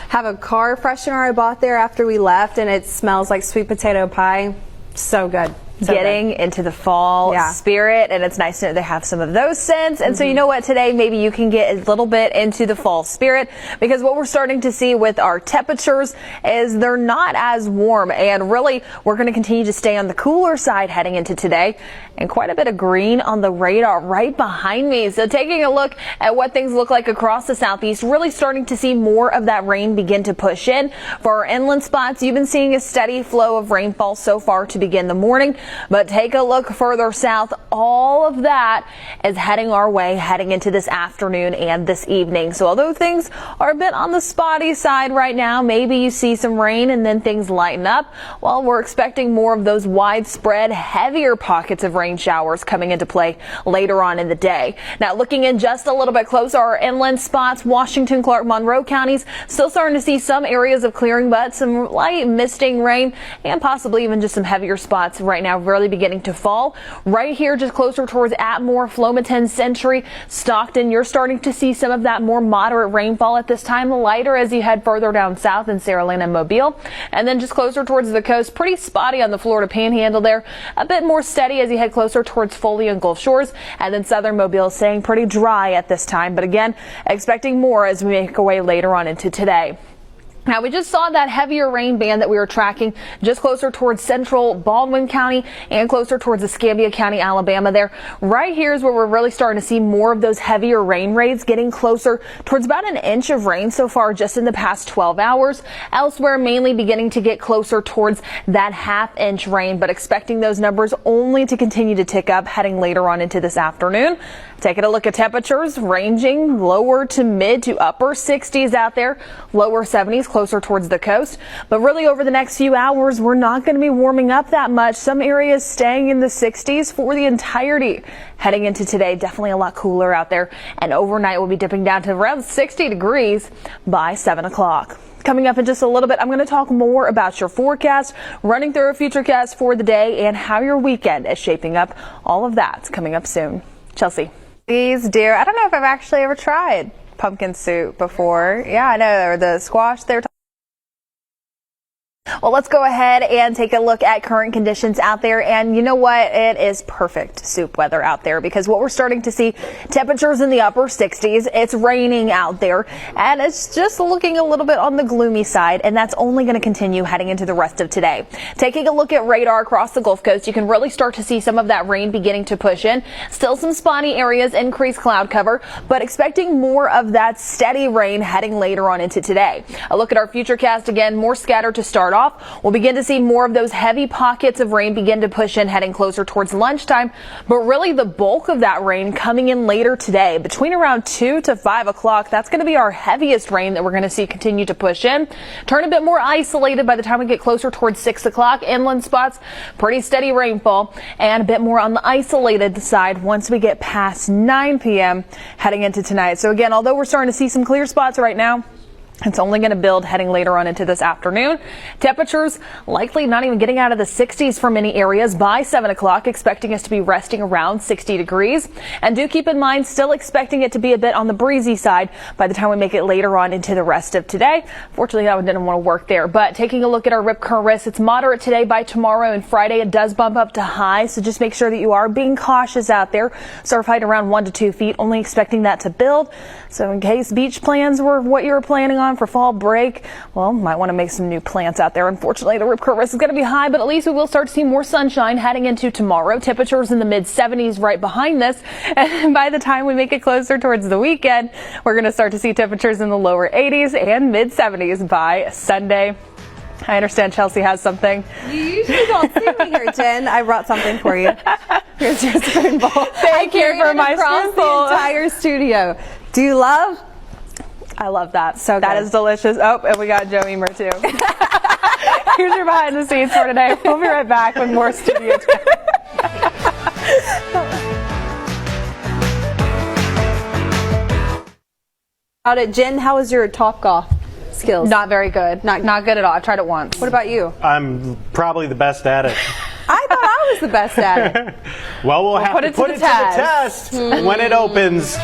Have a car freshener I bought there after we left, and it smells like sweet potato pie. So good. So getting into the fall spirit, and it's nice to know they have some of those scents. And so you know what, today maybe you can get a little bit into the fall spirit, because what we're starting to see with our temperatures is they're not as warm, and really we're going to continue to stay on the cooler side heading into today, and quite a bit of green on the radar right behind me. So taking a look at what things look like across the southeast, really starting to see more of that rain begin to push in. For our inland spots, you've been seeing a steady flow of rainfall so far to begin the morning. But take a look further south. All of that is heading our way, heading into this afternoon and this evening. So although things are a bit on the spotty side right now, maybe you see some rain and then things lighten up. Well, we're expecting more of those widespread, heavier pockets of rain showers coming into play later on in the day. Now, looking in just a little bit closer, our inland spots, Washington, Clark, Monroe counties, still starting to see some areas of clearing, but some light misting rain and possibly even just some heavier spots right now really beginning to fall. Right here, just closer towards Atmore, Flomaton, Century, Stockton, you're starting to see some of that more moderate rainfall at this time, lighter as you head further down south in Saraland and Mobile. And then just closer towards the coast, pretty spotty on the Florida Panhandle there, a bit more steady as you head closer towards Foley and Gulf Shores, and then southern Mobile staying pretty dry at this time. But again, expecting more as we make our way later on into today. Now, we just saw that heavier rain band that we were tracking just closer towards central Baldwin County and closer towards Escambia County, Alabama there. Right here is where we're really starting to see more of those heavier rain rates, getting closer towards about an inch of rain so far just in the past 12 hours. Elsewhere, mainly beginning to get closer towards that half-inch rain, but expecting those numbers only to continue to tick up heading later on into this afternoon. Taking a look at temperatures ranging lower to mid to upper 60s out there, lower 70s closer towards the coast. But really over the next few hours, we're not going to be warming up that much. Some areas staying in the 60s for the entirety. Heading into today, definitely a lot cooler out there. And overnight, we'll be dipping down to around 60 degrees by 7 o'clock. Coming up in just a little bit, I'm going to talk more about your forecast, running through a futurecast for the day, and how your weekend is shaping up. All of that's coming up soon. Chelsea. These dear, I don't know if I've actually ever tried pumpkin soup before. Yeah, I know, or the squash they're Well, let's go ahead and take a look at current conditions out there. And you know what? It is perfect soup weather out there, because what we're starting to see, temperatures in the upper 60s. It's raining out there, and it's just looking a little bit on the gloomy side, and that's only going to continue heading into the rest of today. Taking a look at radar across the Gulf Coast, you can really start to see some of that rain beginning to push in. Still some spotty areas, increased cloud cover, but expecting more of that steady rain heading later on into today. A look at our futurecast again, more scattered to start off. We'll begin to see more of those heavy pockets of rain begin to push in heading closer towards lunchtime, but really the bulk of that rain coming in later today between around 2 to 5 o'clock. That's going to be our heaviest rain that we're going to see continue to push in. Turn a bit more isolated by the time we get closer towards 6 o'clock. Inland spots, pretty steady rainfall, and a bit more on the isolated side once we get past 9 p.m. heading into tonight. So again, although we're starting to see some clear spots right now, it's only going to build heading later on into this afternoon. Temperatures likely not even getting out of the 60s for many areas by 7 o'clock, expecting us to be resting around 60 degrees. And do keep in mind, still expecting it to be a bit on the breezy side by the time we make it later on into the rest of today. Fortunately, that one didn't want to work there. But taking a look at our rip current risk, it's moderate today. By tomorrow and Friday, it does bump up to high. So just make sure that you are being cautious out there. Surf height around 1 to 2 feet, only expecting that to build. So in case beach plans were what you were planning on for fall break, well, might want to make some new plans out there. Unfortunately, the rip current risk is going to be high, but at least we will start to see more sunshine heading into tomorrow. Temperatures in the mid 70s right behind this. And by the time we make it closer towards the weekend, we're going to start to see temperatures in the lower 80s and mid 70s by Sunday. I understand Chelsea has something. You usually don't see me here, Jen. I brought something for you. Here's your spoonful. Thank you for my spoonful. The entire studio. Do you love? I love that. So that is delicious. Oh, and we got Joe Emer too. Here's your behind the scenes for today. We'll be right back with more studio time. Jen, how was your Topgolf skills? Not very good. Not good at all. I tried it once. What about you? I'm probably the best at it. I thought I was the best at it. Well, we'll have to put it to the test when it opens